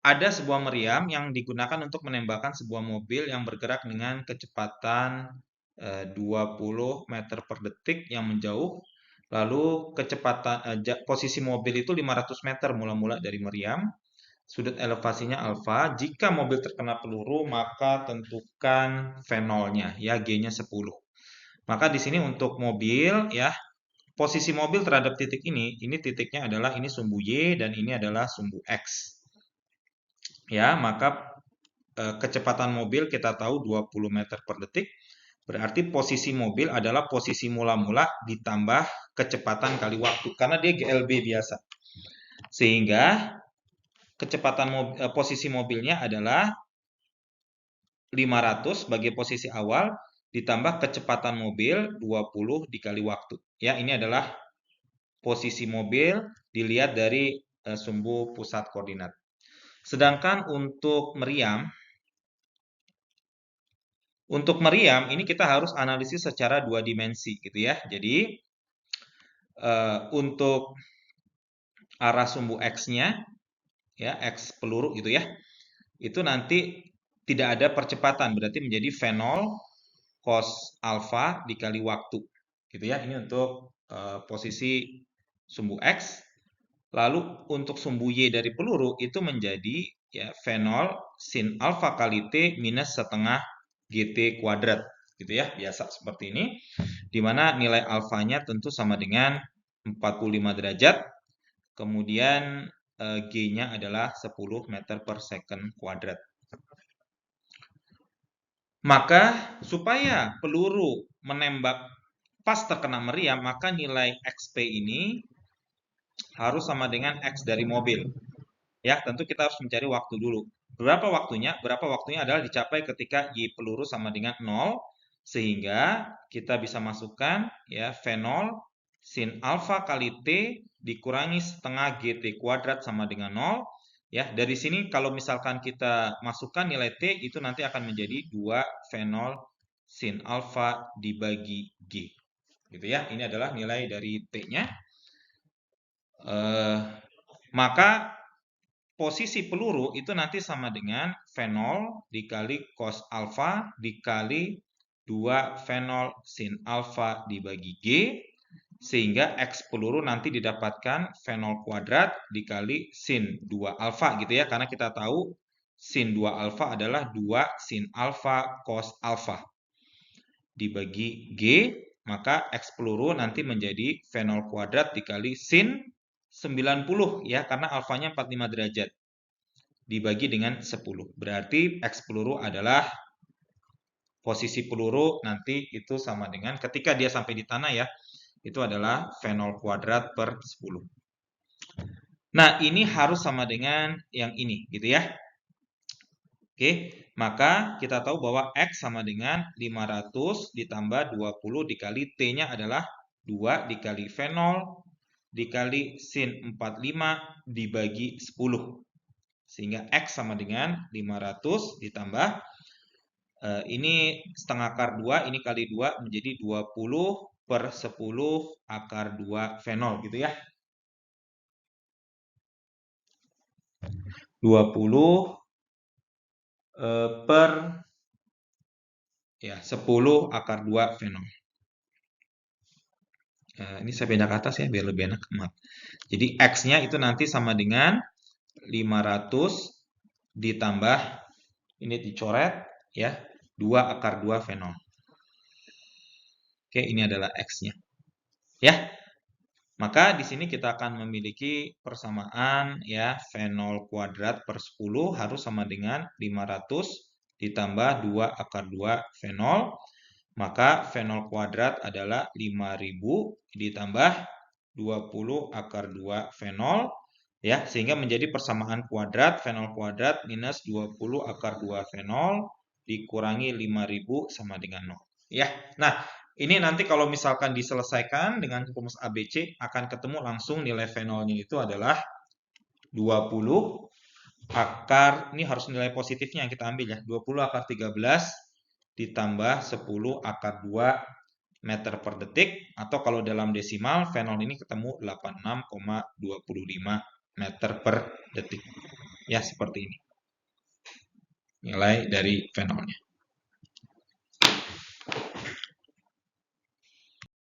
ada sebuah meriam yang digunakan untuk menembakkan sebuah mobil yang bergerak dengan kecepatan 20 meter per detik yang menjauh. Lalu kecepatan posisi mobil itu 500 meter mula-mula dari meriam. Sudut elevasinya alfa. Jika mobil terkena peluru, maka tentukan V0-nya, ya G-nya 10. Maka di sini untuk mobil, ya, posisi mobil terhadap titik ini titiknya adalah ini sumbu Y dan ini adalah sumbu X. Ya, maka kecepatan mobil kita tahu 20 meter per detik. Berarti posisi mobil adalah posisi mula-mula ditambah kecepatan kali waktu karena dia GLB biasa. Sehingga kecepatan posisi mobilnya adalah 500 sebagai posisi awal ditambah kecepatan mobil 20 dikali waktu. Ya, ini adalah posisi mobil dilihat dari sumbu pusat koordinat. Sedangkan untuk meriam ini kita harus analisis secara 2 dimensi gitu ya. Jadi untuk arah sumbu X-nya, ya X peluru gitu ya, itu nanti tidak ada percepatan, berarti menjadi V0 cos alfa dikali waktu gitu ya. Ini untuk posisi sumbu X. Lalu untuk sumbu Y dari peluru itu menjadi ya V0 sin alfa kali T minus setengah GT kuadrat gitu ya, biasa seperti ini, di mana nilai alfanya tentu sama dengan 45 derajat, kemudian G-nya adalah 10 meter per second kuadrat. Maka supaya peluru menembak pas terkena meriam, maka nilai XP ini harus sama dengan X dari mobil. Ya, tentu kita harus mencari waktu dulu. Berapa waktunya? Berapa waktunya adalah dicapai ketika Y peluru sama dengan 0, sehingga kita bisa masukkan ya V0 sin alfa kali T dikurangi setengah GT kuadrat sama dengan 0. Ya, dari sini kalau misalkan kita masukkan nilai T itu nanti akan menjadi 2 V0 sin alfa dibagi G. Gitu ya. Ini adalah nilai dari T-nya. Maka posisi peluru itu nanti sama dengan V0 dikali cos alfa dikali 2 V0 sin alfa dibagi G, sehingga X peluru nanti didapatkan V0 kuadrat dikali sin 2 alfa gitu ya, karena kita tahu sin 2 alfa adalah 2 sin alfa cos alfa dibagi G, maka X peluru nanti menjadi V0 kuadrat dikali sin 90 ya, karena alfanya 45 derajat dibagi dengan 10. Berarti X peluru adalah posisi peluru nanti itu sama dengan ketika dia sampai di tanah ya, itu adalah V0 kuadrat per 10. Nah, ini harus sama dengan yang ini gitu ya. Oke, maka kita tahu bahwa X sama dengan 500 ditambah 20 dikali T-nya adalah 2 dikali V0 dikali sin 45 dibagi 10. Sehingga X sama dengan 500 ditambah ini setengah akar 2, ini kali 2 menjadi 20 per 10 akar 2 V0 gitu ya. 20 per ya 10 akar 2 V0. Ini saya pindah ke atas ya biar lebih enak. Jadi X-nya itu nanti sama dengan 500 ditambah ini dicoret ya 2 akar 2 V0. Oke, ini adalah X-nya. Ya. Maka di sini kita akan memiliki persamaan ya V0 kuadrat per 10 harus sama dengan 500 ditambah 2 akar 2 V0. Maka V0 kuadrat adalah 5000 ditambah 20 akar 2 V0 ya, sehingga menjadi persamaan kuadrat V0 kuadrat minus 20 akar 2 V0 dikurangi 5000 sama dengan 0. Ya. Nah, ini nanti kalau misalkan diselesaikan dengan rumus ABC akan ketemu langsung nilai V0-nya itu adalah 20 akar, ini harus nilai positifnya yang kita ambil ya, 20 akar 13 ditambah 10 akar 2 meter per detik, atau kalau dalam desimal V0 ini ketemu 86,25 meter per detik. Ya, seperti ini. Nilai dari fenolnya.